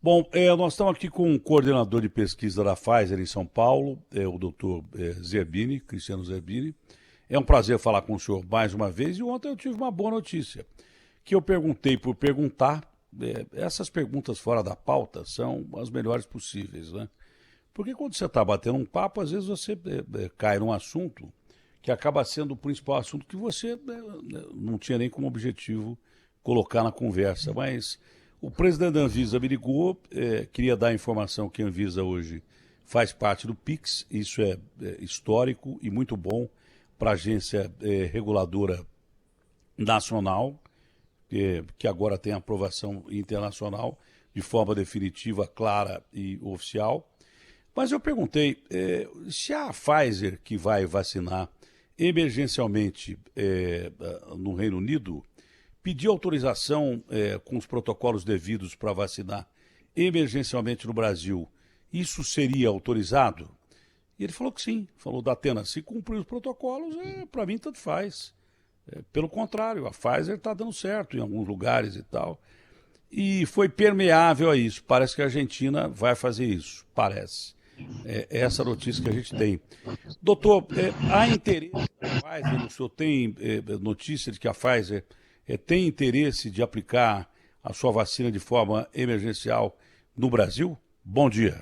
Bom, nós estamos aqui com o coordenador de pesquisa da Pfizer em São Paulo, o doutor Zerbini, Cristiano Zerbini. É um prazer falar com o senhor mais uma vez e ontem eu tive uma boa notícia, que eu perguntei por perguntar. Essas perguntas fora da pauta são as melhores possíveis, né? Porque quando você está batendo um papo, às vezes você cai num assunto que acaba sendo o principal assunto que você não tinha nem como objetivo colocar na conversa. Mas o presidente da Anvisa me ligou, queria dar a informação que a Anvisa hoje faz parte do PIX, isso é histórico e muito bom para a agência reguladora nacional, que agora tem aprovação internacional de forma definitiva, clara e oficial. Mas eu perguntei se a Pfizer, que vai vacinar emergencialmente no Reino Unido, pediu autorização com os protocolos devidos para vacinar emergencialmente no Brasil, isso seria autorizado? E ele falou que sim. Falou, Datena, se cumprir os protocolos, para mim tanto faz. Pelo contrário, a Pfizer está dando certo em alguns lugares e tal. E foi permeável a isso. Parece que a Argentina vai fazer isso, parece. É essa notícia que a gente tem. Doutor, há interesse da Pfizer, o senhor tem notícia de que a Pfizer tem interesse de aplicar a sua vacina de forma emergencial no Brasil? Bom dia.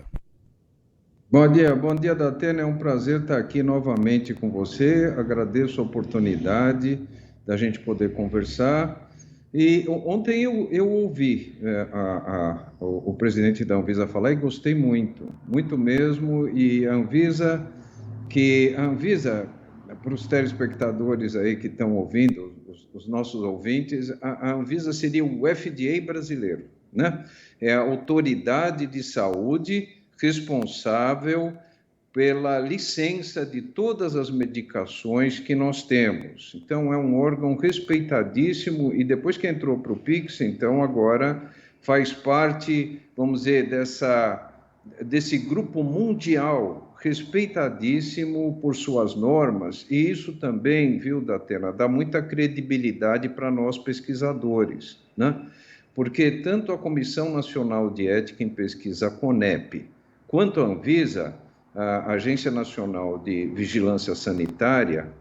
Bom dia, Datena. É um prazer estar aqui novamente com você. Agradeço a oportunidade da gente poder conversar. E ontem eu ouvi o presidente da Anvisa falar e gostei muito, muito mesmo. E a Anvisa, para os telespectadores aí que estão ouvindo, os nossos ouvintes, a Anvisa seria o FDA brasileiro, né? É a autoridade de saúde responsável pela licença de todas as medicações que nós temos. Então, é um órgão respeitadíssimo e depois que entrou para o PIX, então agora faz parte, vamos dizer, desse grupo mundial respeitadíssimo por suas normas, e isso também, viu, Datena, dá muita credibilidade para nós pesquisadores, né? Porque tanto a Comissão Nacional de Ética em Pesquisa, a CONEP, quanto a Anvisa, a Agência Nacional de Vigilância Sanitária,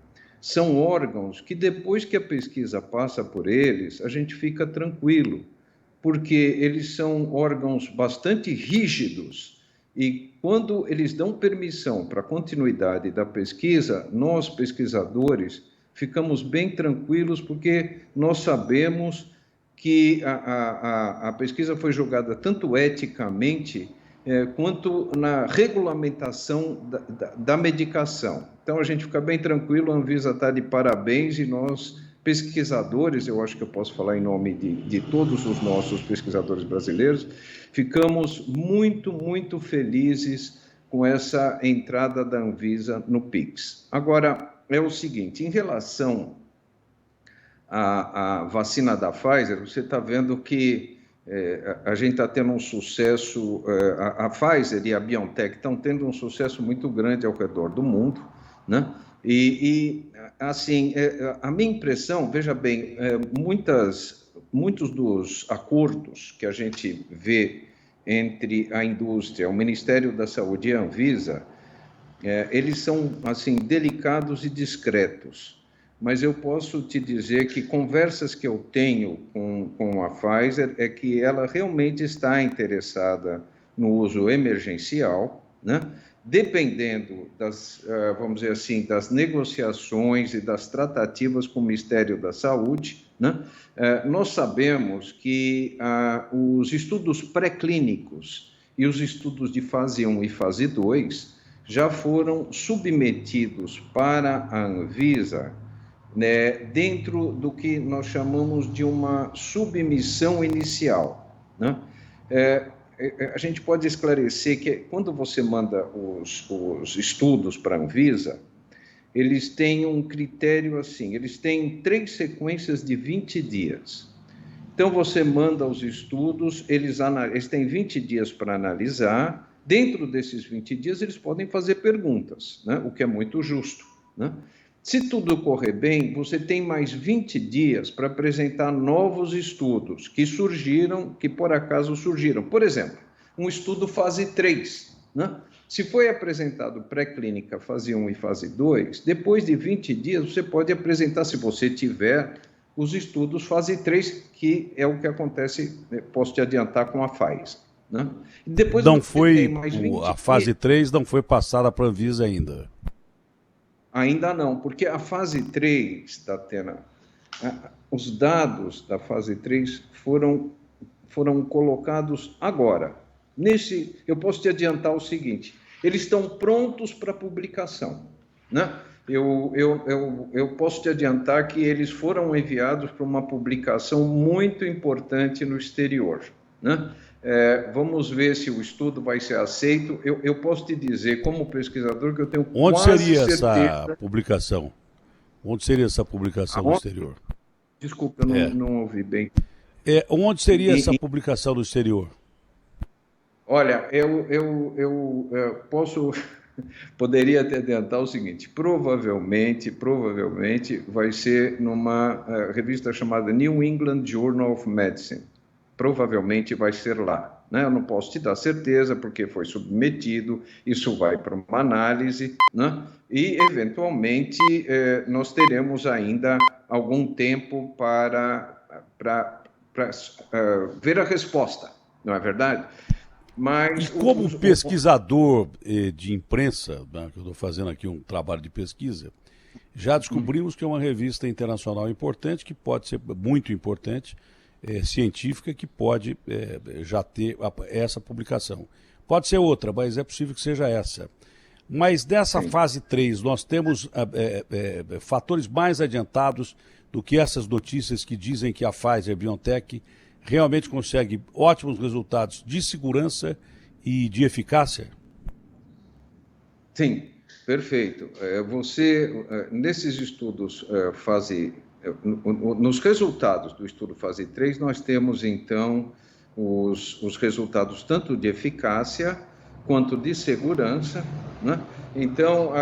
são órgãos que depois que a pesquisa passa por eles, a gente fica tranquilo, porque eles são órgãos bastante rígidos e quando eles dão permissão para a continuidade da pesquisa, nós, pesquisadores, ficamos bem tranquilos porque nós sabemos que a pesquisa foi julgada tanto eticamente quanto na regulamentação da medicação. Então, a gente fica bem tranquilo, a Anvisa está de parabéns e nós, pesquisadores, eu acho que eu posso falar em nome de todos os nossos pesquisadores brasileiros, ficamos muito, muito felizes com essa entrada da Anvisa no PIX. Agora, é o seguinte, em relação à vacina da Pfizer, você está vendo que a gente está tendo um sucesso, a Pfizer e a BioNTech estão tendo um sucesso muito grande ao redor do mundo, né? Assim, a minha impressão, veja bem, muitos dos acordos que a gente vê entre a indústria, o Ministério da Saúde e a Anvisa, eles são, assim, delicados e discretos. Mas eu posso te dizer que conversas que eu tenho com a Pfizer é que ela realmente está interessada no uso emergencial, né? Dependendo vamos dizer assim, das negociações e das tratativas com o Ministério da Saúde, né? Nós sabemos que os estudos pré-clínicos e os estudos de fase 1 e fase 2 já foram submetidos para a Anvisa, né, dentro do que nós chamamos de uma submissão inicial, né? A gente pode esclarecer que quando você manda os estudos para a Anvisa, eles têm um critério assim, eles têm 3 sequências de 20 dias. Então, você manda os estudos, eles têm 20 dias para analisar, dentro desses 20 dias eles podem fazer perguntas, né, o que é muito justo, né? Se tudo correr bem, você tem mais 20 dias para apresentar novos estudos que por acaso surgiram. Por exemplo, um estudo fase 3, né? Se foi apresentado pré-clínica fase 1 e fase 2, depois de 20 dias você pode apresentar, se você tiver, os estudos fase 3, que é o que acontece, posso te adiantar, com a Pfizer, né? E depois Não você tem foi, mais 20 a fase dias. 3 não foi passada para a Anvisa ainda. Ainda não, porque a fase 3, Datena, os dados da fase 3 foram colocados agora. Eu posso te adiantar o seguinte: eles estão prontos para publicação, né? Eu posso te adiantar que eles foram enviados para uma publicação muito importante no exterior, né? Vamos ver se o estudo vai ser aceito. Eu posso te dizer, como pesquisador, que eu tenho Onde quase seria essa certeza. publicação? Onde seria essa publicação no exterior? Desculpa, eu É. não ouvi bem. Onde seria essa E, publicação no exterior? olha, posso, poderia te adiantar o seguinte: provavelmente vai ser numa revista chamada New England Journal of Medicine. Provavelmente vai ser lá, né? Eu não posso te dar certeza porque foi submetido, isso vai para uma análise, né? E eventualmente nós teremos ainda algum tempo para ver a resposta, não é verdade? E Mas como pesquisador de imprensa, né, que eu estou fazendo aqui um trabalho de pesquisa, já descobrimos que é uma revista internacional importante, que pode ser muito importante, científica, que pode já ter essa publicação. Pode ser outra, mas é possível que seja essa. Mas nessa sim. fase 3, nós temos fatores mais adiantados do que essas notícias que dizem que a Pfizer-BioNTech realmente consegue ótimos resultados de segurança e de eficácia? Sim, perfeito. Nesses estudos nos resultados do estudo fase 3, nós temos, então, os resultados tanto de eficácia quanto de segurança, né? Então,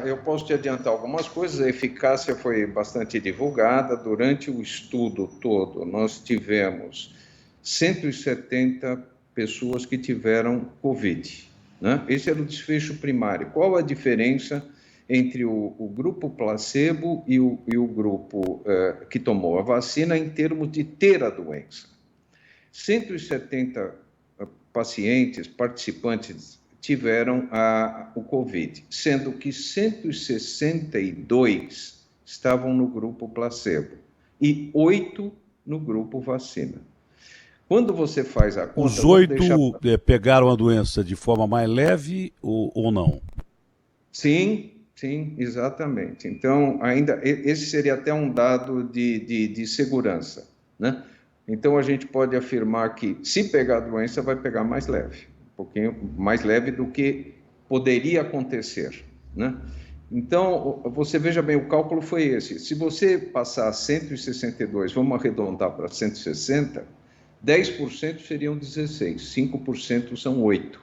eu posso te adiantar algumas coisas. A eficácia foi bastante divulgada. Durante o estudo todo, nós tivemos 170 pessoas que tiveram Covid, né? Esse era o desfecho primário. Qual a diferença entre o grupo placebo e o grupo que tomou a vacina em termos de ter a doença? 170 participantes tiveram o Covid, sendo que 162 estavam no grupo placebo e 8 no grupo vacina. Quando você faz a conta... Os 8 pegaram a doença de forma mais leve ou não? Sim, exatamente. Então, esse seria até um dado de segurança, né? Então, a gente pode afirmar que, se pegar a doença, vai pegar mais leve, um pouquinho mais leve do que poderia acontecer, né? Então, você veja bem, o cálculo foi esse. Se você passar 162, vamos arredondar para 160, 10% seriam 16, 5% são 8.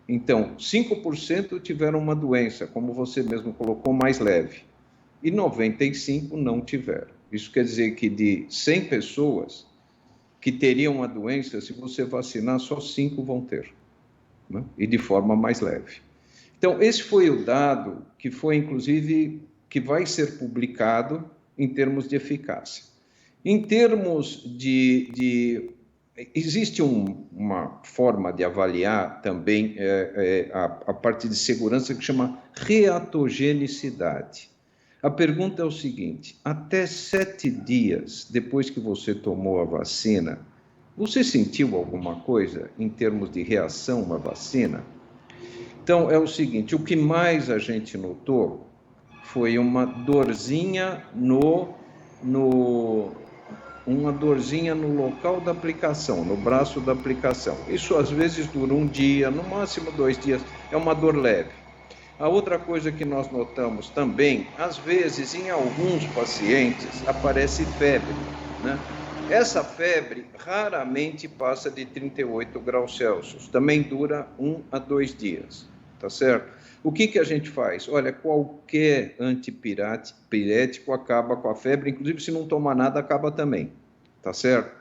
Então, 5% tiveram uma doença, como você mesmo colocou, mais leve, e 95% não tiveram. Isso quer dizer que de 100 pessoas que teriam a doença, se você vacinar, só 5 vão ter, né? E de forma mais leve. Então, esse foi o dado que foi, inclusive, que vai ser publicado em termos de eficácia. Em termos existe uma forma de avaliar também a parte de segurança que chama reatogenicidade. A pergunta é o seguinte: até 7 dias depois que você tomou a vacina, você sentiu alguma coisa em termos de reação à vacina? Então, é o seguinte: o que mais a gente notou foi uma dorzinha uma dorzinha no local da aplicação, no braço da aplicação. Isso às vezes dura um dia, no máximo 2 dias, é uma dor leve. A outra coisa que nós notamos também, às vezes em alguns pacientes aparece febre, né? Essa febre raramente passa de 38 graus Celsius, também dura 1 a 2 dias, tá certo? O que a gente faz? Olha, qualquer antipirético acaba com a febre, inclusive se não tomar nada, acaba também, tá certo?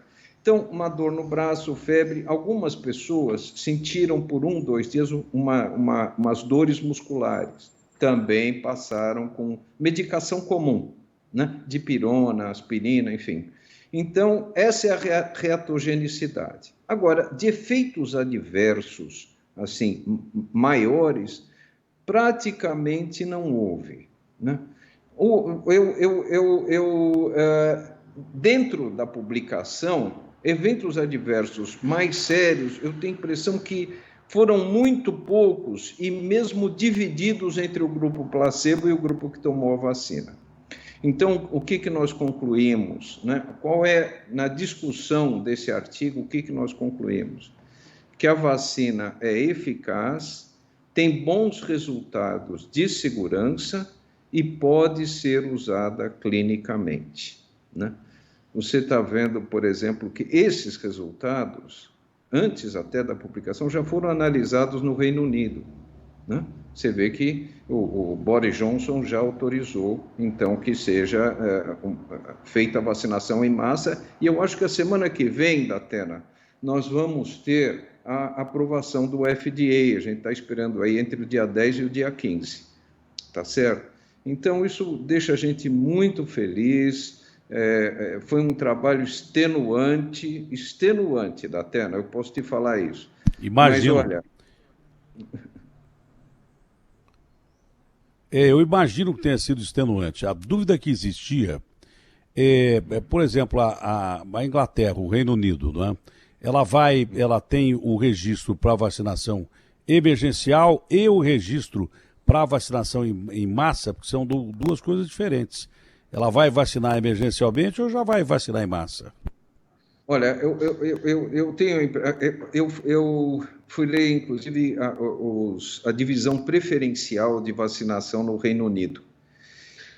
Então, uma dor no braço, febre. Algumas pessoas sentiram por 2 dias umas dores musculares. Também passaram com medicação comum, né? Dipirona, aspirina, enfim. Então, essa é a reatogenicidade. Agora, de efeitos adversos, assim, maiores, praticamente não houve, né? Dentro da publicação, eventos adversos mais sérios, eu tenho a impressão que foram muito poucos e mesmo divididos entre o grupo placebo e o grupo que tomou a vacina. Então, o que nós concluímos, né? Na discussão desse artigo, o que nós concluímos? Que a vacina é eficaz, tem bons resultados de segurança e pode ser usada clinicamente, né? Você está vendo, por exemplo, que esses resultados, antes até da publicação, já foram analisados no Reino Unido, né? Você vê que o Boris Johnson já autorizou, então, que seja feita a vacinação em massa, e eu acho que a semana que vem, Datena, nós vamos ter a aprovação do FDA, a gente está esperando aí entre o dia 10 e o dia 15, tá certo? Então, isso deixa a gente muito feliz. Foi um trabalho extenuante, Datena, eu posso te falar isso. Imagino. Mas, olha... Eu imagino que tenha sido extenuante. A dúvida que existia, por exemplo, a Inglaterra, o Reino Unido, né? Ela tem o registro para vacinação emergencial e o registro para vacinação em massa, porque são duas coisas diferentes. Ela vai vacinar emergencialmente ou já vai vacinar em massa? Olha, eu fui ler, inclusive, a divisão preferencial de vacinação no Reino Unido.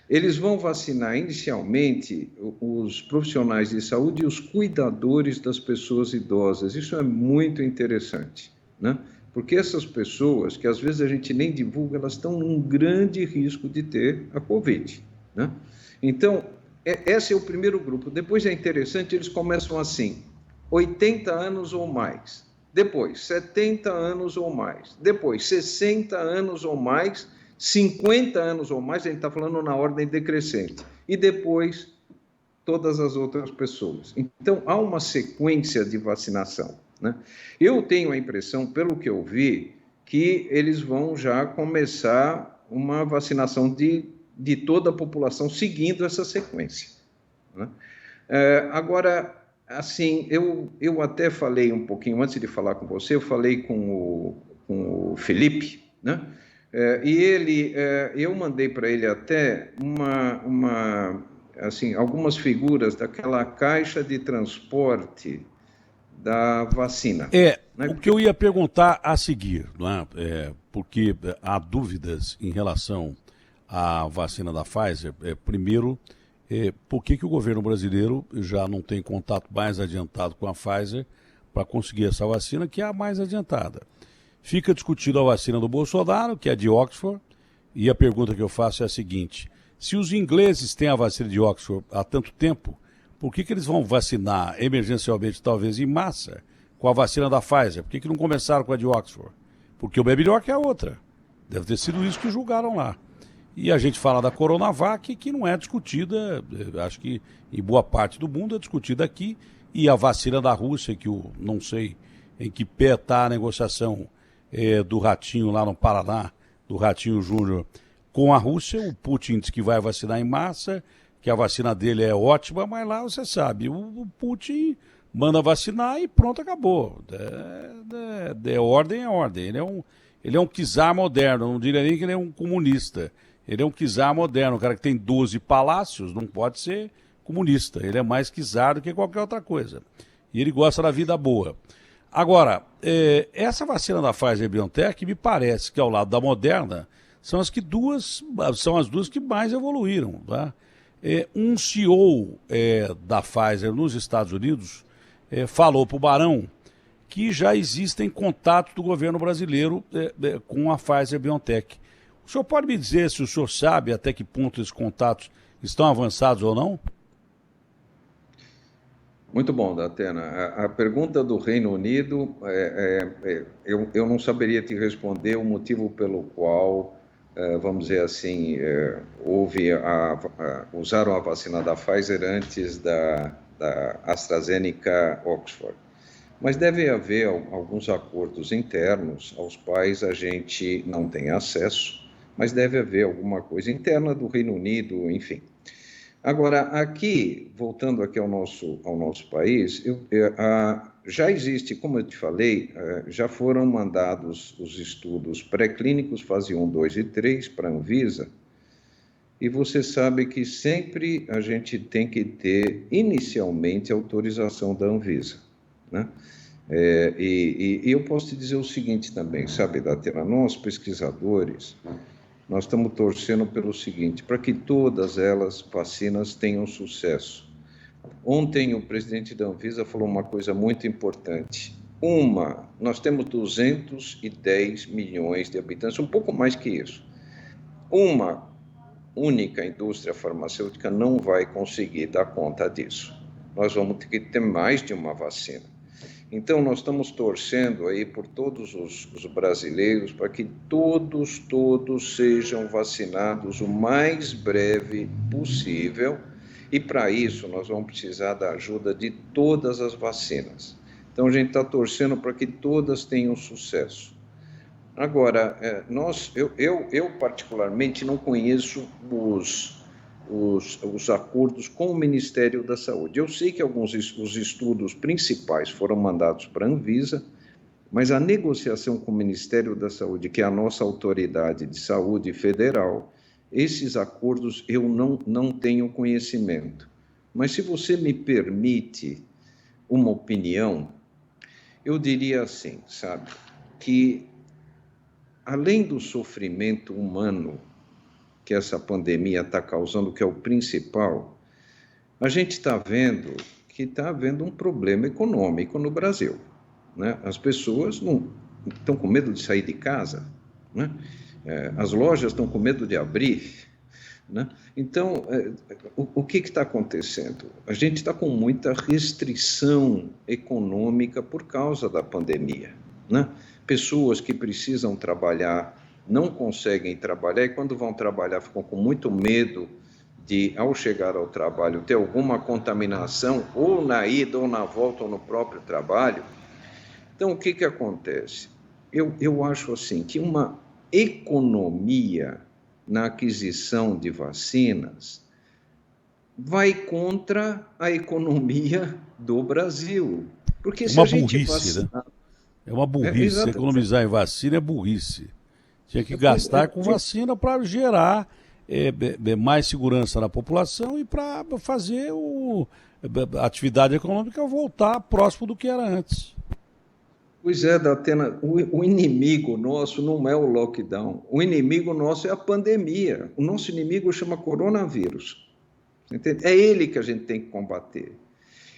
Eles vão vacinar inicialmente os profissionais de saúde e os cuidadores das pessoas idosas. Isso é muito interessante, né? Porque essas pessoas, que às vezes a gente nem divulga, elas estão num grande risco de ter a Covid, né? Então, esse é o primeiro grupo. Depois é interessante, eles começam assim, 80 anos ou mais, depois 70 anos ou mais, depois 60 anos ou mais, 50 anos ou mais, a gente está falando na ordem decrescente, e depois todas as outras pessoas. Então, há uma sequência de vacinação, né? Eu tenho a impressão, pelo que eu vi, que eles vão já começar uma vacinação de toda a população seguindo essa sequência, né? Agora, assim, eu até falei um pouquinho, antes de falar com você, eu falei com o Felipe, né? Eu mandei para ele até assim, algumas figuras daquela caixa de transporte da vacina. O que eu ia perguntar a seguir, não é? Porque há dúvidas em relação à vacina da Pfizer. Primeiro, por que o governo brasileiro já não tem contato mais adiantado com a Pfizer para conseguir essa vacina, que é a mais adiantada? Fica discutido a vacina do Bolsonaro, que é de Oxford, e a pergunta que eu faço é a seguinte: se os ingleses têm a vacina de Oxford há tanto tempo, por que eles vão vacinar emergencialmente, talvez em massa, com a vacina da Pfizer? Por que não começaram com a de Oxford? Porque uma é melhor que a outra. Deve ter sido isso que julgaram lá. E a gente fala da Coronavac, que não é discutida, acho que em boa parte do mundo é discutida aqui, e a vacina da Rússia, que eu não sei em que pé está a negociação do Ratinho lá no Paraná, do Ratinho Júnior com a Rússia. O Putin diz que vai vacinar em massa, que a vacina dele é ótima, mas lá você sabe, o Putin manda vacinar e pronto, acabou. Ordem é ordem. Ele é um czar moderno, não diria nem que ele é um comunista. Ele é um czar moderno, um cara que tem 12 palácios, não pode ser comunista. Ele é mais czar do que qualquer outra coisa. E ele gosta da vida boa. Agora, essa vacina da Pfizer-BioNTech, me parece que ao lado da Moderna, são as duas que mais evoluíram, tá? Um CEO da Pfizer nos Estados Unidos falou para o Barão que já existem contatos do governo brasileiro com a Pfizer-BioNTech. O senhor pode me dizer se o senhor sabe até que ponto esses contatos estão avançados ou não? Muito bom, Datena. A pergunta do Reino Unido, eu não saberia te responder o motivo pelo qual, vamos dizer assim, usaram a vacina da Pfizer antes da AstraZeneca Oxford. Mas deve haver alguns acordos internos aos quais a gente não tem acesso, mas deve haver alguma coisa interna do Reino Unido, enfim. Agora, aqui, voltando aqui ao nosso país, já existe, como eu te falei, já foram mandados os estudos pré-clínicos, fase 1, 2 e 3, para a Anvisa, e você sabe que sempre a gente tem que ter, inicialmente, a autorização da Anvisa, né? E eu posso te dizer o seguinte também, sabe, Datena, nós, pesquisadores, nós estamos torcendo pelo seguinte, para que todas elas, vacinas, tenham sucesso. Ontem o presidente da Anvisa falou uma coisa muito importante. Nós temos 210 milhões de habitantes, um pouco mais que isso. Uma única indústria farmacêutica não vai conseguir dar conta disso. Nós vamos ter que ter mais de uma vacina. Então, nós estamos torcendo aí por todos os brasileiros para que todos sejam vacinados o mais breve possível, e para isso nós vamos precisar da ajuda de todas as vacinas. Então, a gente está torcendo para que todas tenham sucesso. Agora, eu particularmente não conheço os acordos com o Ministério da Saúde. Eu sei que os estudos principais foram mandados para a Anvisa, mas a negociação com o Ministério da Saúde, que é a nossa autoridade de saúde federal, esses acordos eu não tenho conhecimento. Mas se você me permite uma opinião, eu diria assim, sabe, que além do sofrimento humano que essa pandemia está causando, que é o principal, a gente está vendo que está havendo um problema econômico no Brasil, né? As pessoas não estão com medo de sair de casa, né? As lojas estão com medo de abrir, né? Então, o que está acontecendo? A gente está com muita restrição econômica por causa da pandemia, né? Pessoas que precisam trabalhar não conseguem trabalhar, e quando vão trabalhar ficam com muito medo de, ao chegar ao trabalho, ter alguma contaminação, ou na ida, ou na volta, ou no próprio trabalho. Então, o que acontece? Eu acho assim, que uma economia na aquisição de vacinas vai contra a economia do Brasil. Porque se Uma a gente burrice, né? vacinar... É uma burrice. Economizar em vacina é burrice. Tinha que gastar com vacina para gerar mais segurança na população e para fazer a atividade econômica voltar próximo do que era antes. Pois é, Datena, o inimigo nosso não é o lockdown, o inimigo nosso é a pandemia. O nosso inimigo chama coronavírus. Entende? É ele que a gente tem que combater.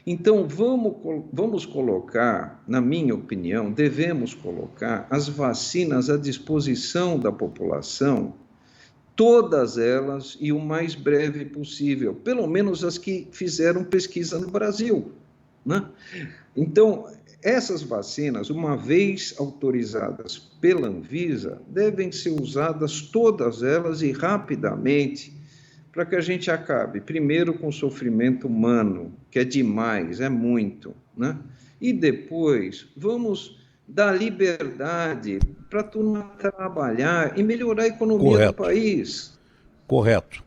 Então, vamos colocar, na minha opinião, devemos colocar as vacinas à disposição da população, todas elas e o mais breve possível, pelo menos as que fizeram pesquisa no Brasil, né? Então, essas vacinas, uma vez autorizadas pela Anvisa, devem ser usadas todas elas e rapidamente, para que a gente acabe, primeiro, com o sofrimento humano, que é demais, é muito, né? E depois, vamos dar liberdade para a turma trabalhar e melhorar a economia do país. Correto.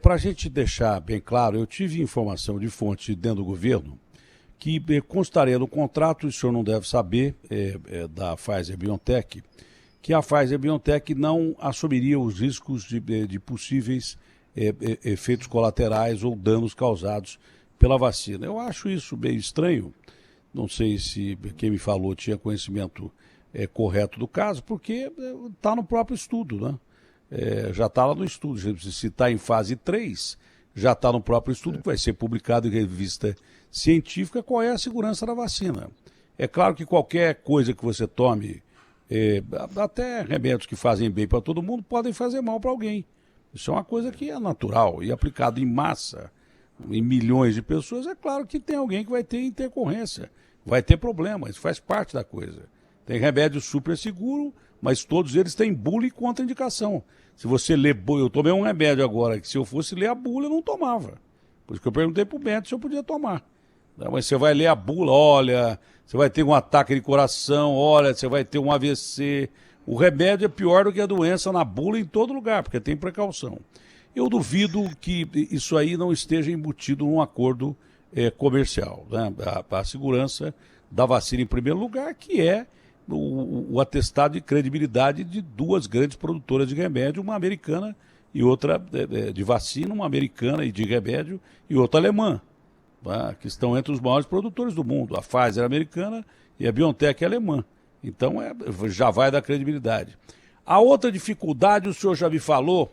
Para a gente deixar bem claro, eu tive informação de fonte dentro do governo que constaria no contrato, o senhor não deve saber, da Pfizer-BioNTech, que a Pfizer-BioNTech não assumiria os riscos de possíveis efeitos colaterais ou danos causados pela vacina. Eu acho isso meio estranho. Não sei se quem me falou tinha conhecimento correto do caso, porque está no próprio estudo, né? Já está lá no estudo. Se está em fase 3, já está no próprio estudo, que vai ser publicado em revista científica, qual é a segurança da vacina. É claro que qualquer coisa que você tome, até remédios que fazem bem para todo mundo, podem fazer mal para alguém. Isso é uma coisa que é natural e aplicado em massa em milhões de pessoas, é claro que tem alguém que vai ter intercorrência, vai ter problema, isso faz parte da coisa. Tem remédio super seguro, mas todos eles têm bula e contraindicação. Se você lê, eu tomei um remédio agora, que se eu fosse ler a bula, eu não tomava. Por isso que eu perguntei para o médico se eu podia tomar. Mas você vai ler a bula, olha, você vai ter um ataque de coração, olha, você vai ter um AVC. O remédio é pior do que a doença na bula em todo lugar, porque tem precaução. Eu duvido que isso aí não esteja embutido num acordo comercial. Né? A segurança da vacina em primeiro lugar, que é o atestado de credibilidade de duas grandes produtoras de remédio, uma americana e outra de vacina, uma americana e de remédio e outra alemã, tá? Que estão entre os maiores produtores do mundo, a Pfizer americana e a BioNTech alemã. Então já vai dar credibilidade. A outra dificuldade, o senhor já me falou,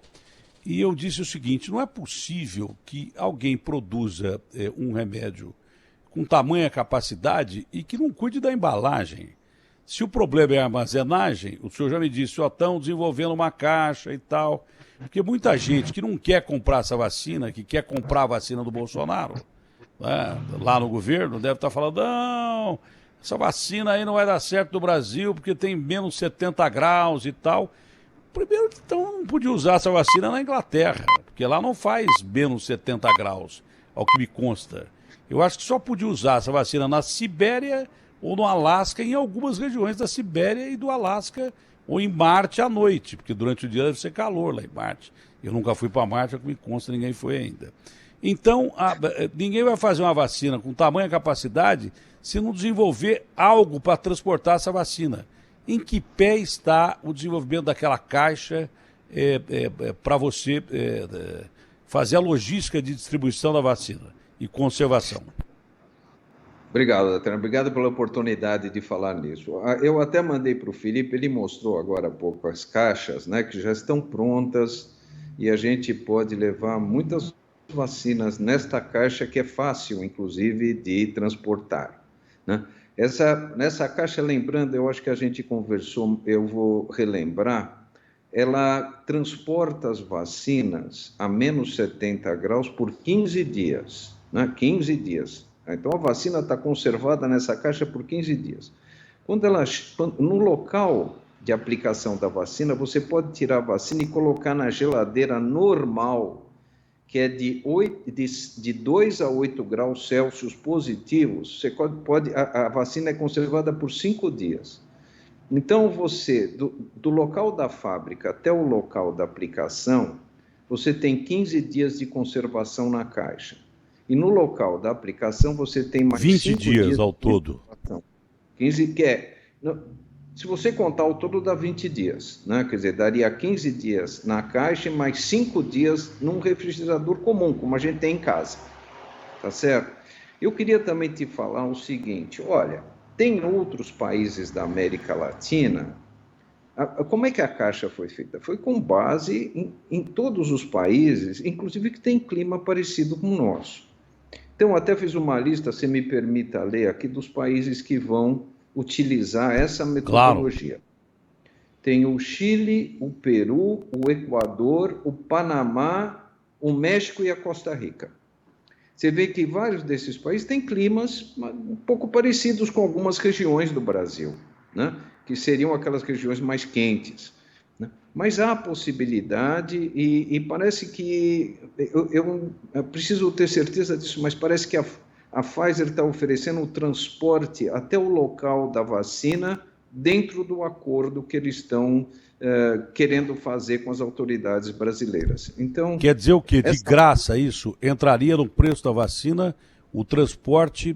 e eu disse o seguinte, não é possível que alguém produza um remédio com tamanha capacidade e que não cuide da embalagem. Se o problema é a armazenagem, o senhor já me disse, ó, estão desenvolvendo uma caixa e tal, porque muita gente que não quer comprar essa vacina, que quer comprar a vacina do Bolsonaro, né, lá no governo, deve estar falando, não, essa vacina aí não vai dar certo no Brasil, porque tem menos 70 graus e tal. Primeiro, então, não podia usar essa vacina na Inglaterra, porque lá não faz menos 70 graus, ao que me consta. Eu acho que só podia usar essa vacina na Sibéria ou no Alasca, em algumas regiões da Sibéria e do Alasca, ou em Marte à noite, porque durante o dia deve ser calor lá em Marte. Eu nunca fui para Marte, ao que me consta, ninguém foi ainda. Então, ninguém vai fazer uma vacina com tamanha capacidade se não desenvolver algo para transportar essa vacina. Em que pé está o desenvolvimento daquela caixa para você fazer a logística de distribuição da vacina e conservação? Obrigado, Datena. Obrigado pela oportunidade de falar nisso. Eu até mandei para o Felipe, ele mostrou agora há pouco as caixas, né, que já estão prontas e a gente pode levar muitas vacinas nesta caixa que é fácil, inclusive, de transportar, né? Nessa caixa, lembrando, eu acho que a gente conversou, eu vou relembrar, ela transporta as vacinas a menos 70 graus por 15 dias, né? 15 dias. Então, a vacina está conservada nessa caixa por 15 dias. No local de aplicação da vacina, você pode tirar a vacina e colocar na geladeira normal, que é de 2 a 8 graus Celsius positivos. A vacina é conservada por 5 dias. Então, você, do local da fábrica até o local da aplicação, você tem 15 dias de conservação na caixa. E no local da aplicação você tem mais 20 dias ao todo. 15, se você contar o todo, dá 20 dias, né? Quer dizer, daria 15 dias na caixa e mais 5 dias num refrigerador comum, como a gente tem em casa. Tá certo? Eu queria também te falar o seguinte, olha, tem outros países da América Latina. Como é que a caixa foi feita? Foi com base em todos os países, inclusive que tem clima parecido com o nosso. Então, até fiz uma lista, se me permita ler aqui, dos países que vão utilizar essa metodologia. Claro. Tem o Chile, o Peru, o Equador, o Panamá, o México e a Costa Rica. Você vê que vários desses países têm climas um pouco parecidos com algumas regiões do Brasil, né? Que seriam aquelas regiões mais quentes. Né? Mas há possibilidade e parece que... Eu preciso ter certeza disso, mas parece que a Pfizer está oferecendo o transporte até o local da vacina dentro do acordo que eles estão querendo fazer com as autoridades brasileiras. Então, quer dizer o quê? De graça isso? Entraria no preço da vacina o transporte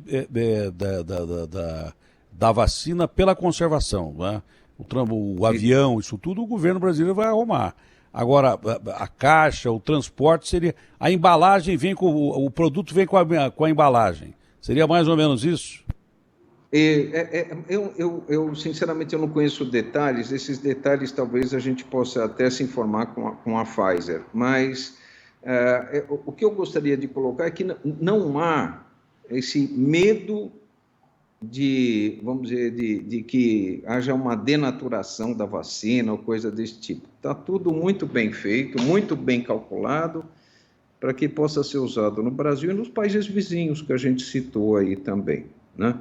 da vacina pela conservação, né? O avião, isso tudo o governo brasileiro vai arrumar. Agora, a caixa, o transporte seria... A embalagem vem com... O produto vem com a embalagem. Seria mais ou menos isso? Eu sinceramente, eu não conheço detalhes. Esses detalhes talvez a gente possa até se informar com a Pfizer. Mas o que eu gostaria de colocar é que não há esse medo de, vamos dizer, de que haja uma denaturação da vacina ou coisa desse tipo. Está tudo muito bem feito, muito bem calculado, para que possa ser usado no Brasil e nos países vizinhos que a gente citou aí também, né?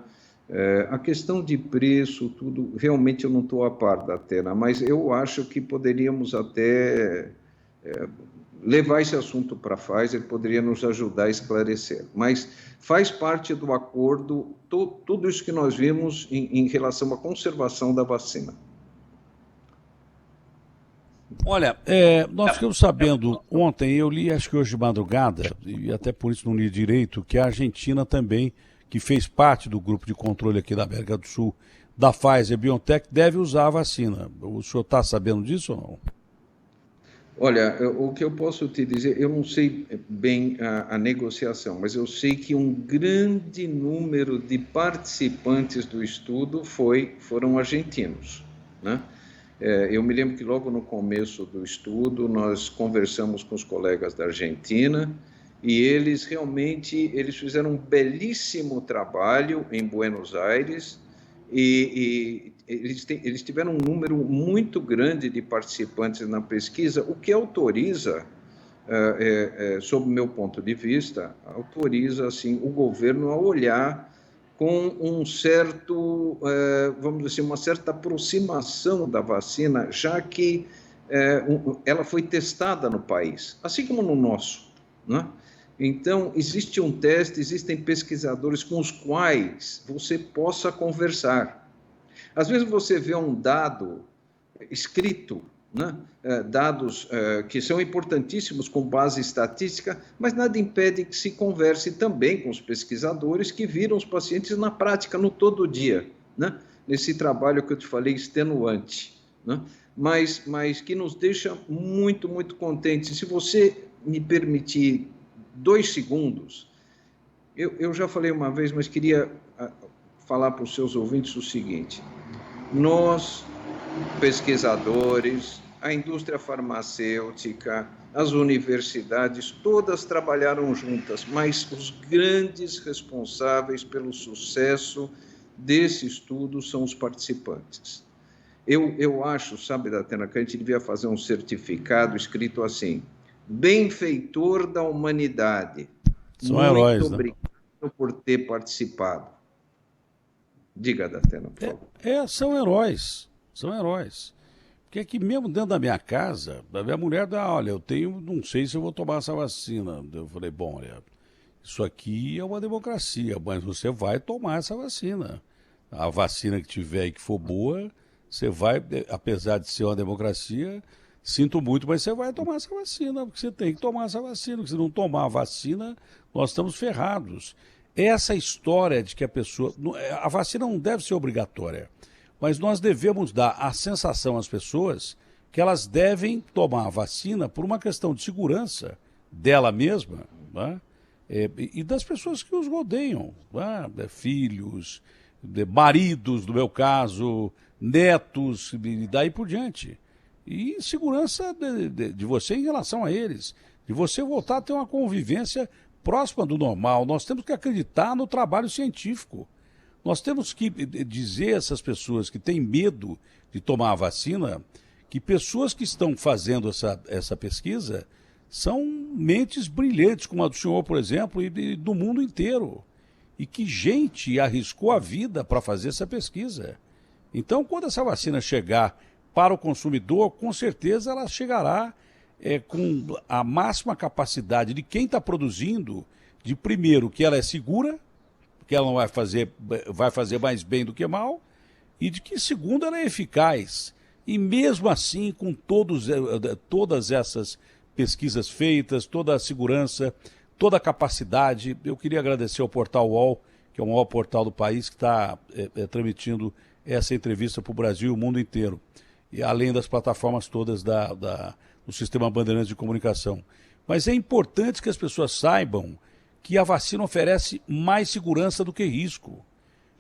A questão de preço, tudo, realmente eu não estou a par da Atena, mas eu acho que poderíamos até levar esse assunto para a Pfizer, poderia nos ajudar a esclarecer. Mas faz parte do acordo tudo isso que nós vimos em relação à conservação da vacina. Olha, nós ficamos sabendo ontem, eu li, acho que hoje de madrugada, e até por isso não li direito, que a Argentina também, que fez parte do grupo de controle aqui da América do Sul, da Pfizer BioNTech, deve usar a vacina. O senhor está sabendo disso ou não? Olha, o que eu posso te dizer, eu não sei bem a negociação, mas eu sei que um grande número de participantes do estudo foram argentinos, né? Eu me lembro que logo no começo do estudo nós conversamos com os colegas da Argentina e eles fizeram um belíssimo trabalho em Buenos Aires e eles tiveram um número muito grande de participantes na pesquisa, o que autoriza, sob o meu ponto de vista, autoriza assim, o governo a olhar com um certo, vamos dizer, uma certa aproximação da vacina, já que ela foi testada no país, assim como no nosso, né? Então, existe um teste, existem pesquisadores com os quais você possa conversar. Às vezes você vê um dado escrito, né? Dados que são importantíssimos com base estatística, mas nada impede que se converse também com os pesquisadores que viram os pacientes na prática, no todo dia, né? Nesse trabalho que eu te falei, extenuante, né? Mas que nos deixa muito, muito contentes. Se você me permitir 2 segundos, eu já falei uma vez, mas queria falar para os seus ouvintes o seguinte: nós, pesquisadores, a indústria farmacêutica, as universidades, todas trabalharam juntas, mas os grandes responsáveis pelo sucesso desse estudo são os participantes. Eu acho, sabe, Datena, que a gente devia fazer um certificado escrito assim: benfeitor da humanidade. São heróis, muito obrigado por ter participado. Diga, Datena, por favor. São heróis. São heróis. Porque aqui mesmo dentro da minha casa, a minha mulher dá, olha, não sei se eu vou tomar essa vacina. Eu falei, bom, olha, isso aqui é uma democracia, mas você vai tomar essa vacina. A vacina que tiver e que for boa, você vai, apesar de ser uma democracia, sinto muito, mas você vai tomar essa vacina, porque você tem que tomar essa vacina, porque se não tomar a vacina, nós estamos ferrados. Essa história de que a vacina não deve ser obrigatória, mas nós devemos dar a sensação às pessoas que elas devem tomar a vacina por uma questão de segurança dela mesma, né? E das pessoas que os rodeiam, né? Filhos, maridos, no meu caso, netos, e daí por diante. E segurança de você em relação a eles, de você voltar a ter uma convivência próxima do normal. Nós temos que acreditar no trabalho científico. Nós temos que dizer a essas pessoas que têm medo de tomar a vacina que pessoas que estão fazendo essa pesquisa são mentes brilhantes, como a do senhor, por exemplo, e do mundo inteiro. E que gente arriscou a vida para fazer essa pesquisa. Então, quando essa vacina chegar para o consumidor, com certeza ela chegará com a máxima capacidade de quem está produzindo, de primeiro, que ela é segura, que ela não vai fazer mais bem do que mal, e de que, segundo, ela é eficaz. E mesmo assim, com todas essas pesquisas feitas, toda a segurança, toda a capacidade, eu queria agradecer ao Portal UOL, que é o maior portal do país, que está transmitindo essa entrevista para o Brasil e o mundo inteiro, e além das plataformas todas do Sistema Bandeirantes de Comunicação. Mas é importante que as pessoas saibam que a vacina oferece mais segurança do que risco.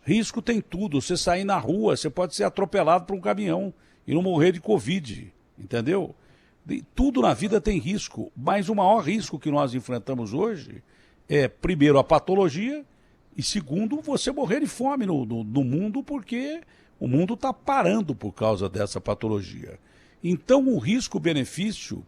Risco tem tudo. Você sair na rua, você pode ser atropelado por um caminhão e não morrer de Covid, entendeu? Tudo na vida tem risco, mas o maior risco que nós enfrentamos hoje é, primeiro, a patologia e, segundo, você morrer de fome no mundo, porque o mundo está parando por causa dessa patologia. Então, o risco-benefício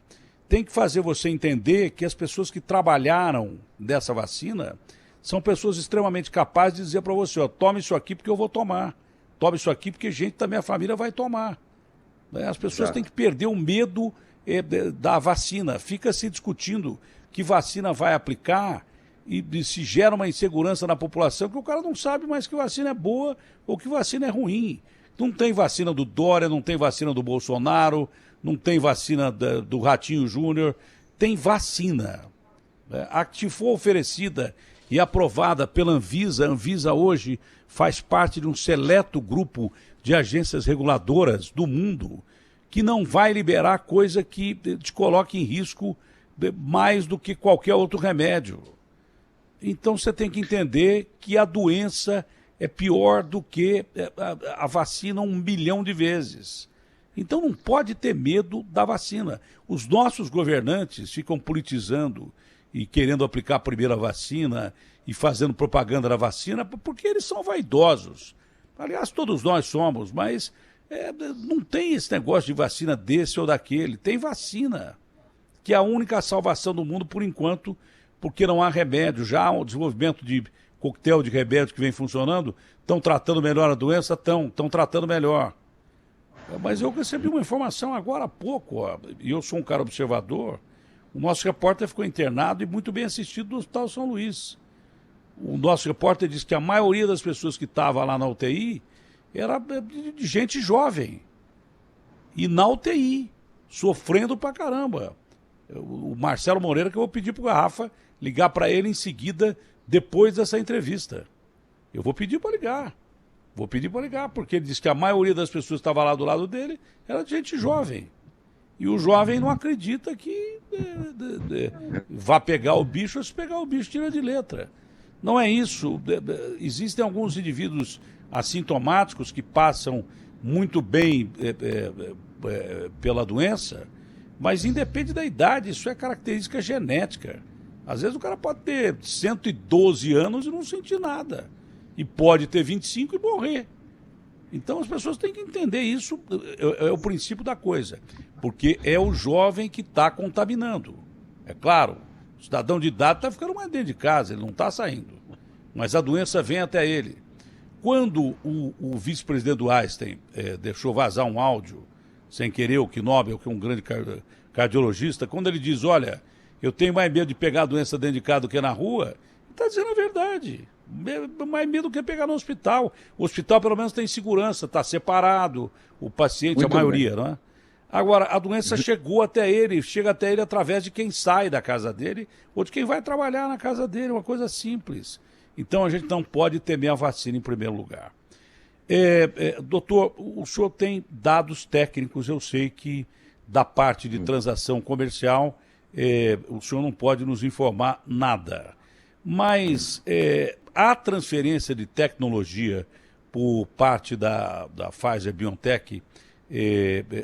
tem que fazer você entender que as pessoas que trabalharam dessa vacina são pessoas extremamente capazes de dizer para você, ó, tome isso aqui porque eu vou tomar. Tome isso aqui porque gente da minha família vai tomar. Né? As pessoas têm que perder o medo da vacina. Fica se discutindo que vacina vai aplicar e se gera uma insegurança na população que o cara não sabe mais que vacina é boa ou que vacina é ruim. Não tem vacina do Dória, não tem vacina do Bolsonaro, não tem vacina do Ratinho Júnior, tem vacina. A que for oferecida e aprovada pela Anvisa, a Anvisa hoje faz parte de um seleto grupo de agências reguladoras do mundo que não vai liberar coisa que te coloque em risco mais do que qualquer outro remédio. Então você tem que entender que a doença é pior do que a vacina 1 milhão de vezes. Então não pode ter medo da vacina. Os nossos governantes ficam politizando e querendo aplicar a primeira vacina e fazendo propaganda da vacina porque eles são vaidosos. Aliás, todos nós somos, mas não tem esse negócio de vacina desse ou daquele. Tem vacina, que é a única salvação do mundo por enquanto, porque não há remédio. Já o desenvolvimento de coquetel de remédio que vem funcionando, estão tratando melhor a doença? Estão tratando melhor. Mas eu recebi uma informação agora há pouco, e eu sou um cara observador, o nosso repórter ficou internado e muito bem assistido no Hospital São Luís. O nosso repórter disse que a maioria das pessoas que estavam lá na UTI era de gente jovem. E na UTI, sofrendo pra caramba. O Marcelo Moreira, que eu vou pedir pro Garrafa ligar para ele em seguida, depois dessa entrevista. Eu vou pedir para ligar. Vou pedir para ligar, porque ele disse que a maioria das pessoas que estava lá do lado dele era de gente jovem. E o jovem não acredita que vá pegar o bicho, ou se pegar o bicho, tira de letra. Não é isso. Existem alguns indivíduos assintomáticos que passam muito bem pela doença, mas independe da idade, isso é característica genética. Às vezes o cara pode ter 112 anos e não sentir nada. E pode ter 25 e morrer. Então as pessoas têm que entender isso, é o princípio da coisa. Porque é o jovem que está contaminando. É claro, o cidadão de idade está ficando mais dentro de casa, ele não está saindo. Mas a doença vem até ele. Quando o vice-presidente do Einstein deixou vazar um áudio, sem querer, o Knobel, que é um grande cardiologista, quando ele diz, olha, eu tenho mais medo de pegar a doença dentro de casa do que na rua, ele está dizendo a verdade. Mais medo do que pegar no hospital. O hospital, pelo menos, tem segurança, está separado, o paciente, muito a maioria, bem. Não é? Agora, a doença chegou até ele, chega até ele através de quem sai da casa dele ou de quem vai trabalhar na casa dele, uma coisa simples. Então, a gente não pode temer a vacina em primeiro lugar. Doutor, o senhor tem dados técnicos, eu sei que da parte de transação comercial, o senhor não pode nos informar nada. Mas a transferência de tecnologia por parte da Pfizer-BioNTech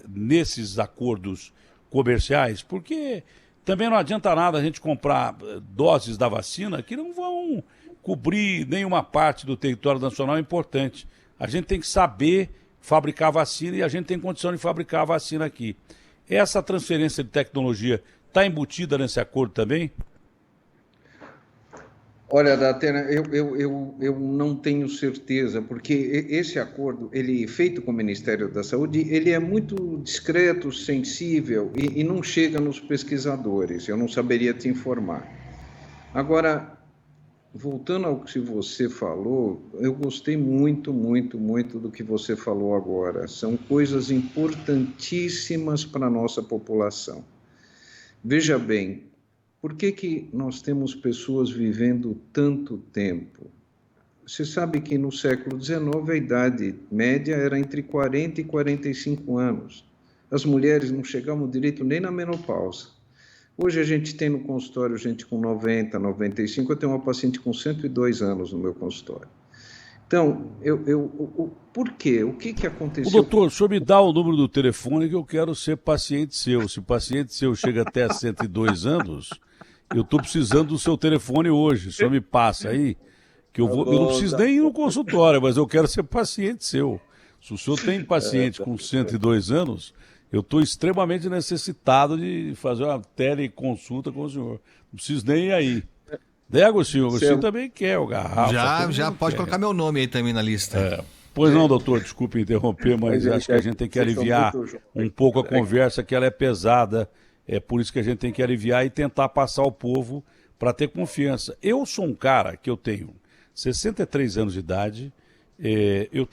nesses acordos comerciais, porque também não adianta nada a gente comprar doses da vacina que não vão cobrir nenhuma parte do território nacional importante. A gente tem que saber fabricar vacina e a gente tem condição de fabricar a vacina aqui. Essa transferência de tecnologia está embutida nesse acordo também? Olha, Datena, eu não tenho certeza, porque esse acordo, ele feito com o Ministério da Saúde, ele é muito discreto, sensível e não chega nos pesquisadores, eu não saberia te informar. Agora, voltando ao que você falou, eu gostei muito do que você falou agora. São coisas importantíssimas para a nossa população. Veja bem, por que nós temos pessoas vivendo tanto tempo? Você sabe que no século XIX a idade média era entre 40 e 45 anos. As mulheres não chegavam direito nem na menopausa. Hoje a gente tem no consultório gente com 90, 95, eu tenho uma paciente com 102 anos no meu consultório. Então, por quê? O que aconteceu? Doutor, o senhor me dá o número do telefone que eu quero ser paciente seu. Se o paciente seu chega até 102 anos, eu estou precisando do seu telefone hoje. O senhor me passa aí, que eu não preciso nem ir no consultório, mas eu quero ser paciente seu. Se o senhor tem paciente com 102 anos, Eu estou extremamente necessitado de fazer uma teleconsulta com o senhor. Não preciso nem ir aí. Né, Agostinho? Você também quer o Garrafa. Já pode colocar meu nome aí também na lista. Pois não, doutor, desculpe interromper, mas acho que a gente tem que aliviar um pouco a conversa, que ela é pesada. É por isso que a gente tem que aliviar e tentar passar ao povo para ter confiança. Eu sou um cara que eu tenho 63 anos de idade, eu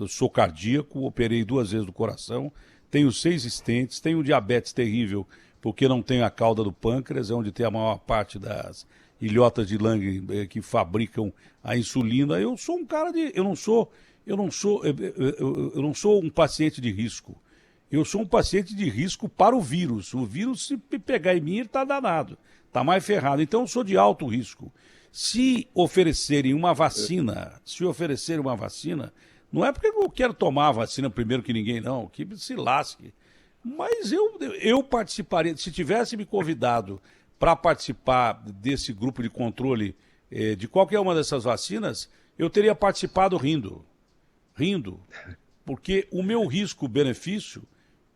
sou cardíaco, operei 2 vezes do coração, tenho 6 stents, tenho diabetes terrível, porque não tenho a cauda do pâncreas, é onde tem a maior parte das ilhotas de Lange que fabricam a insulina. Eu sou um cara eu não sou um paciente de risco. Eu sou um paciente de risco para o vírus. O vírus, se pegar em mim, ele está danado, está mais ferrado. Então, eu sou de alto risco. Se oferecerem uma vacina, não é porque eu quero tomar a vacina primeiro que ninguém, não, que se lasque. Mas eu participaria, se tivesse me convidado para participar desse grupo de controle de qualquer uma dessas vacinas, eu teria participado rindo. Porque o meu risco-benefício,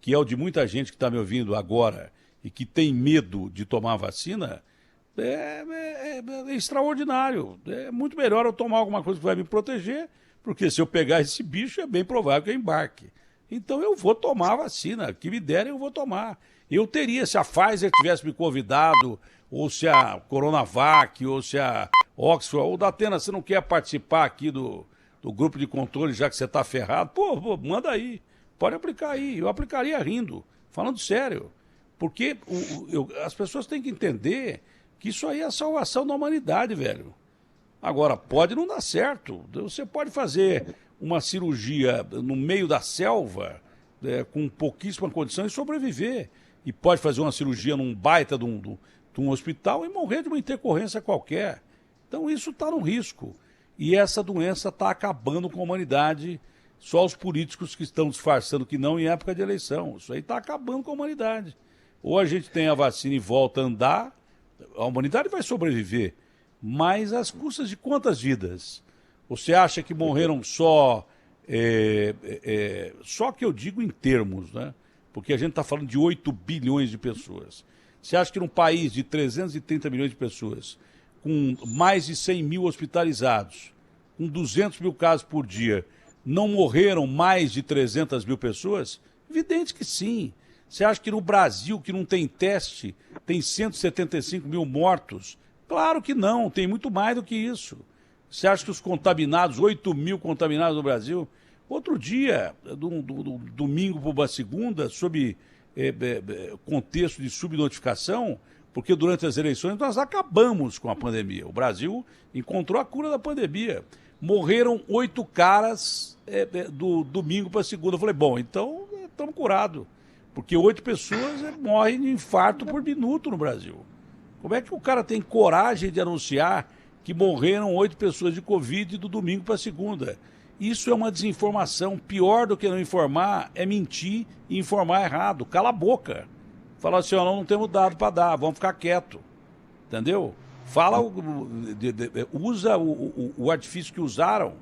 que é o de muita gente que está me ouvindo agora e que tem medo de tomar a vacina, é extraordinário. É muito melhor eu tomar alguma coisa que vai me proteger, porque se eu pegar esse bicho é bem provável que eu embarque. Então eu vou tomar a vacina, que me derem eu vou tomar. Eu teria, se a Pfizer tivesse me convidado, ou se a Coronavac, ou se a Oxford, ou da Atena, você não quer participar aqui do grupo de controle, já que você está ferrado, pô, manda aí, pode aplicar aí. Eu aplicaria rindo, falando sério. Porque as pessoas têm que entender que isso aí é a salvação da humanidade, velho. Agora, pode não dar certo. Você pode fazer uma cirurgia no meio da selva, com pouquíssima condição, e sobreviver. E pode fazer uma cirurgia num baita de um hospital e morrer de uma intercorrência qualquer. Então, isso está no risco. E essa doença está acabando com a humanidade. Só os políticos que estão disfarçando que não em época de eleição. Isso aí está acabando com a humanidade. Ou a gente tem a vacina e volta a andar, a humanidade vai sobreviver, mas às custas de quantas vidas? Você acha que morreram só que eu digo em termos, né? Porque a gente está falando de 8 bilhões de pessoas. Você acha que num país de 330 milhões de pessoas, com mais de 100 mil hospitalizados, com 200 mil casos por dia, não morreram mais de 300 mil pessoas? Evidente que sim. Você acha que no Brasil, que não tem teste, tem 175 mil mortos? Claro que não, tem muito mais do que isso. Você acha que os contaminados, 8 mil contaminados no Brasil? Outro dia, do domingo para uma segunda, sob contexto de subnotificação, porque durante as eleições nós acabamos com a pandemia. O Brasil encontrou a cura da pandemia. Morreram 8 caras do domingo para segunda. Eu falei, bom, então estamos curados. Porque 8 pessoas morrem de infarto por minuto no Brasil. Como é que o cara tem coragem de anunciar que morreram 8 pessoas de Covid do domingo para segunda? Isso é uma desinformação. Pior do que não informar é mentir e informar errado. Cala a boca. Fala assim, não temos dado para dar, vamos ficar quieto. Entendeu? Fala, usa o artifício que usaram,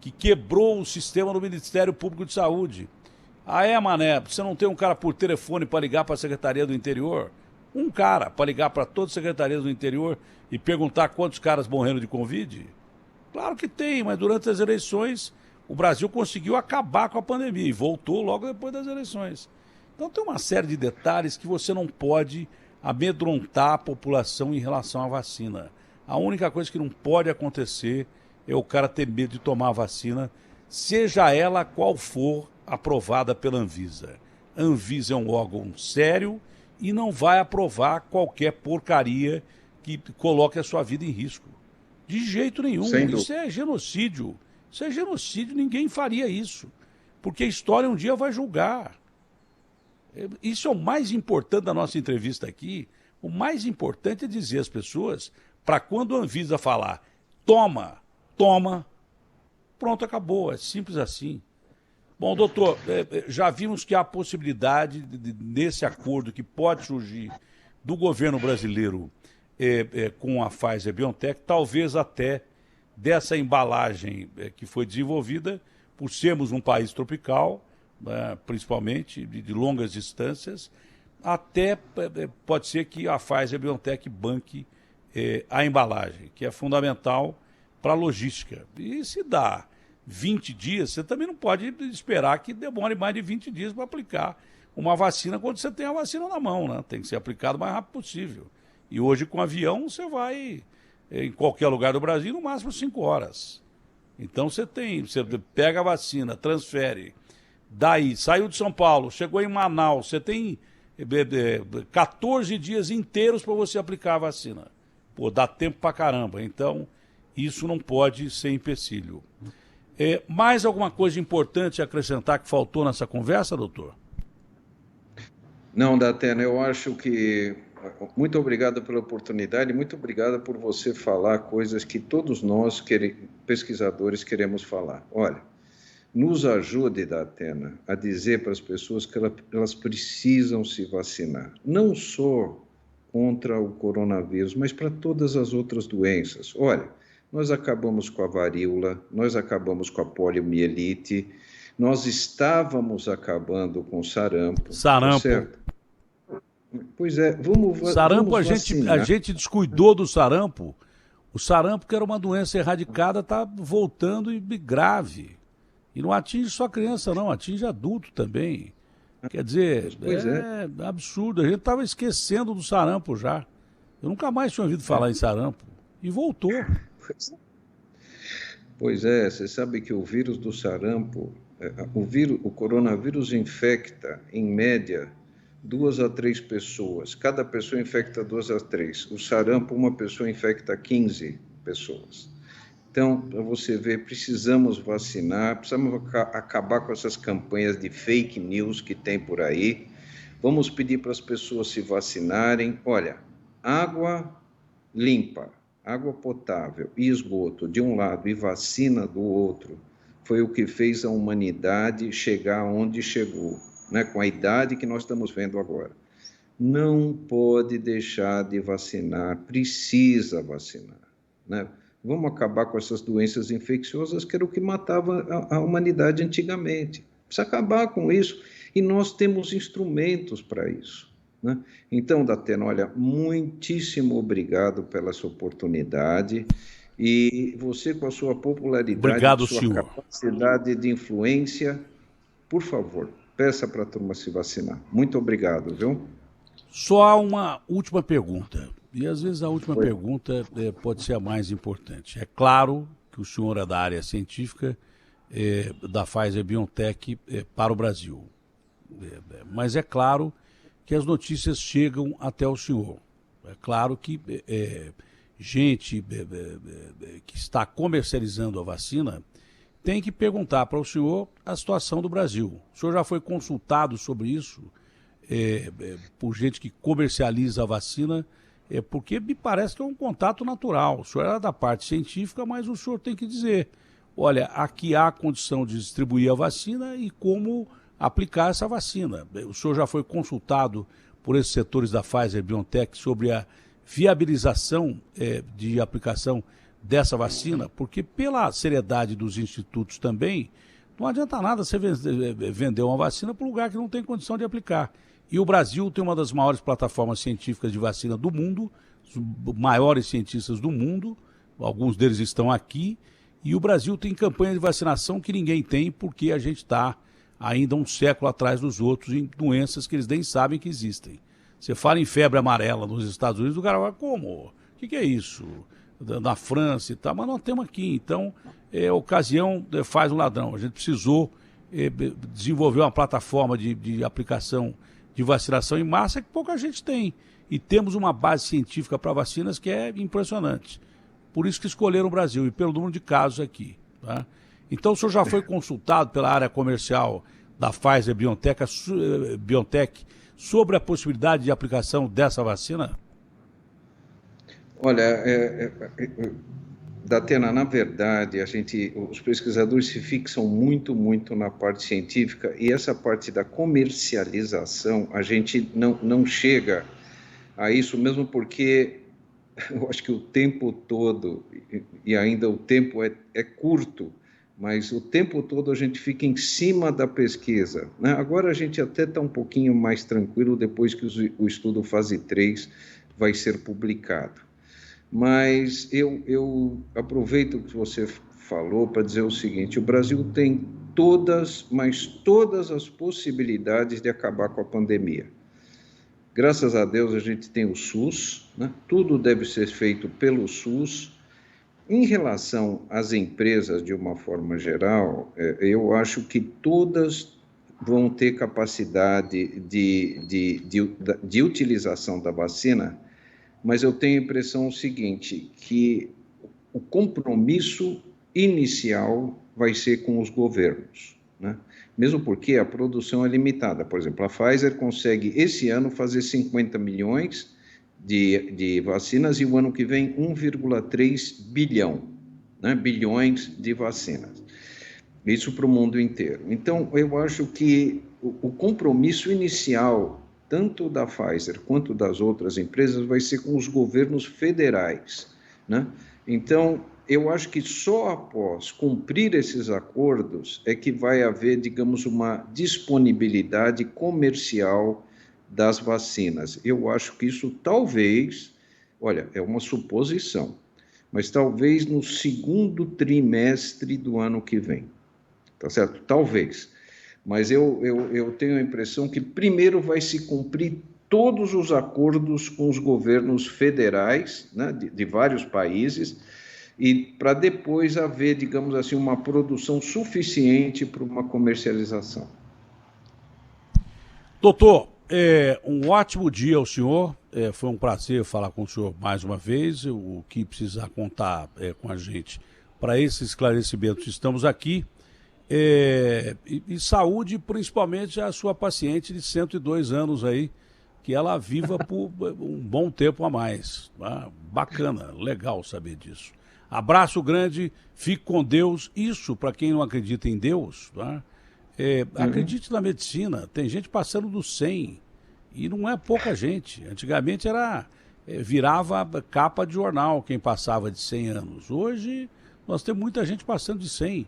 que quebrou o sistema do Ministério Público de Saúde. Mané, você não tem um cara por telefone para ligar para a Secretaria do Interior? Um cara para ligar para todas as secretarias do interior e perguntar quantos caras morreram de Covid? Claro que tem, mas durante as eleições o Brasil conseguiu acabar com a pandemia e voltou logo depois das eleições. Então tem uma série de detalhes que você não pode amedrontar a população em relação à vacina. A única coisa que não pode acontecer é o cara ter medo de tomar a vacina, seja ela qual for aprovada pela Anvisa. A Anvisa é um órgão sério e não vai aprovar qualquer porcaria que coloque a sua vida em risco. De jeito nenhum. Isso é genocídio. Isso é genocídio, ninguém faria isso. Porque a história um dia vai julgar. Isso é o mais importante da nossa entrevista aqui. O mais importante é dizer às pessoas, para quando a Anvisa falar, toma, pronto, acabou. É simples assim. Bom, doutor, já vimos que há a possibilidade desse acordo que pode surgir do governo brasileiro com a Pfizer-BioNTech, talvez até dessa embalagem que foi desenvolvida, por sermos um país tropical, né, principalmente de longas distâncias, até pode ser que a Pfizer-BioNTech banque a embalagem, que é fundamental para a logística. E se dá 20 dias, você também não pode esperar que demore mais de 20 dias para aplicar uma vacina quando você tem a vacina na mão, né? Tem que ser aplicado o mais rápido possível. E hoje, com avião, você vai em qualquer lugar do Brasil, no máximo 5 horas. Então você pega a vacina, transfere, daí saiu de São Paulo, chegou em Manaus, você tem 14 dias inteiros para você aplicar a vacina. Pô, dá tempo pra caramba. Então, isso não pode ser empecilho. Mais alguma coisa importante a acrescentar que faltou nessa conversa, doutor? Não, Datena, eu acho que... Muito obrigado pela oportunidade, muito obrigado por você falar coisas que todos nós, pesquisadores, queremos falar. Olha, nos ajude, Datena, a dizer para as pessoas que elas precisam se vacinar. Não só contra o coronavírus, mas para todas as outras doenças. Olha, nós acabamos com a varíola, nós acabamos com a poliomielite, nós estávamos acabando com o sarampo. Sarampo. Certo? Pois é, vamos sarampo, vamos a gente descuidou do sarampo. O sarampo, que era uma doença erradicada, está voltando e grave. E não atinge só criança, não, atinge adulto também. Quer dizer, é absurdo. A gente estava esquecendo do sarampo já. Eu nunca mais tinha ouvido falar em sarampo. E voltou. Pois é, você sabe que o vírus do sarampo, o coronavírus infecta, em média, 2 a 3 pessoas. Cada pessoa infecta 2 a 3. O sarampo, uma pessoa infecta 15 pessoas. Então, para você ver, precisamos vacinar, precisamos acabar com essas campanhas de fake news que tem por aí. Vamos pedir para as pessoas se vacinarem. Olha, água limpa, água potável e esgoto de um lado e vacina do outro foi o que fez a humanidade chegar onde chegou, né, com a idade que nós estamos vendo agora. Não pode deixar de vacinar, precisa vacinar, né? Vamos acabar com essas doenças infecciosas que era o que matava a humanidade antigamente. Precisa acabar com isso e nós temos instrumentos para isso, né? Então, Datena, olha, muitíssimo obrigado pela sua oportunidade e você com a sua popularidade, obrigado, sua senhor. Capacidade de influência, por favor, peça para a turma se vacinar. Muito obrigado, viu? Só uma última pergunta. E às vezes a última pergunta pode ser a mais importante. É claro que o senhor é da área científica da Pfizer-BioNTech para o Brasil. Mas é claro que as notícias chegam até o senhor. É claro que gente que está comercializando a vacina tem que perguntar para o senhor a situação do Brasil. O senhor já foi consultado sobre isso por gente que comercializa a vacina? Porque me parece que é um contato natural. O senhor era da parte científica, mas o senhor tem que dizer, olha, aqui há condição de distribuir a vacina e como aplicar essa vacina. O senhor já foi consultado por esses setores da Pfizer-BioNTech sobre a viabilização de aplicação dessa vacina? Porque pela seriedade dos institutos também, não adianta nada você vender uma vacina para um lugar que não tem condição de aplicar. E o Brasil tem uma das maiores plataformas científicas de vacina do mundo, os maiores cientistas do mundo, alguns deles estão aqui, e o Brasil tem campanha de vacinação que ninguém tem, porque a gente está ainda um século atrás dos outros em doenças que eles nem sabem que existem. Você fala em febre amarela nos Estados Unidos, o cara fala, como? O que é isso? Na França e tal, mas nós temos aqui. Então, ocasião faz um ladrão. A gente precisou desenvolver uma plataforma de aplicação de vacinação em massa que pouca gente tem. E temos uma base científica para vacinas que é impressionante. Por isso que escolheram o Brasil e pelo número de casos aqui. Tá? Então, o senhor já foi consultado pela área comercial da Pfizer-BioNTech sobre a possibilidade de aplicação dessa vacina? Olha, Datena, na verdade, os pesquisadores se fixam muito na parte científica e essa parte da comercialização, a gente não chega a isso mesmo porque eu acho que o tempo todo, e ainda o tempo é curto, mas o tempo todo a gente fica em cima da pesquisa, né? Agora a gente até está um pouquinho mais tranquilo depois que o estudo fase 3 vai ser publicado. Mas eu aproveito o que você falou para dizer o seguinte: o Brasil tem todas as possibilidades de acabar com a pandemia. Graças a Deus a gente tem o SUS, né? Tudo deve ser feito pelo SUS. Em relação às empresas, de uma forma geral, eu acho que todas vão ter capacidade de utilização da vacina, mas eu tenho a impressão seguinte, que o compromisso inicial vai ser com os governos, né? Mesmo porque a produção é limitada. Por exemplo, a Pfizer consegue, esse ano, fazer 50 milhões de vacinas e o ano que vem 1,3 bilhão, né, bilhões de vacinas. Isso para o mundo inteiro. Então, eu acho que o compromisso inicial, tanto da Pfizer quanto das outras empresas, vai ser com os governos federais, né? Então, eu acho que só após cumprir esses acordos é que vai haver, digamos, uma disponibilidade comercial das vacinas. Eu acho que isso talvez, olha, é uma suposição, mas talvez no segundo trimestre do ano que vem, tá certo? Talvez. Mas eu tenho a impressão que primeiro vai se cumprir todos os acordos com os governos federais, né, de vários países, e para depois haver, digamos assim, uma produção suficiente para uma comercialização. Doutor, um ótimo dia ao senhor. Foi um prazer falar com o senhor mais uma vez. O que precisar contar com a gente para esses esclarecimentos, estamos aqui. E saúde, principalmente a sua paciente de 102 anos aí, que ela viva por um bom tempo a mais. Tá? Bacana, legal saber disso. Abraço grande, fique com Deus. Isso, para quem não acredita em Deus, tá? Acredite na medicina. Tem gente passando dos 100 e não é pouca gente. Antigamente virava capa de jornal quem passava de 100 anos. Hoje nós temos muita gente passando de 100.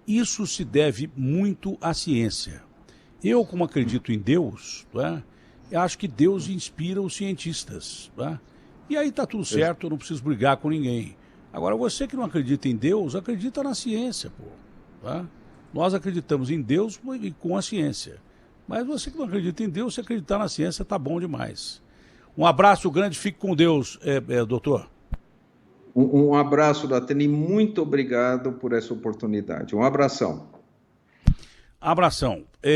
Isso se deve muito à ciência. Eu, como acredito em Deus, tá? Eu acho que Deus inspira os cientistas. Tá? E aí está tudo certo, eu não preciso brigar com ninguém. Agora, você que não acredita em Deus, acredita na ciência, pô. Tá? Nós acreditamos em Deus e com a ciência. Mas você que não acredita em Deus, se acreditar na ciência, tá bom demais. Um abraço grande, fique com Deus, doutor. Um abraço, Datena, e muito obrigado por essa oportunidade. Um abração. Abração.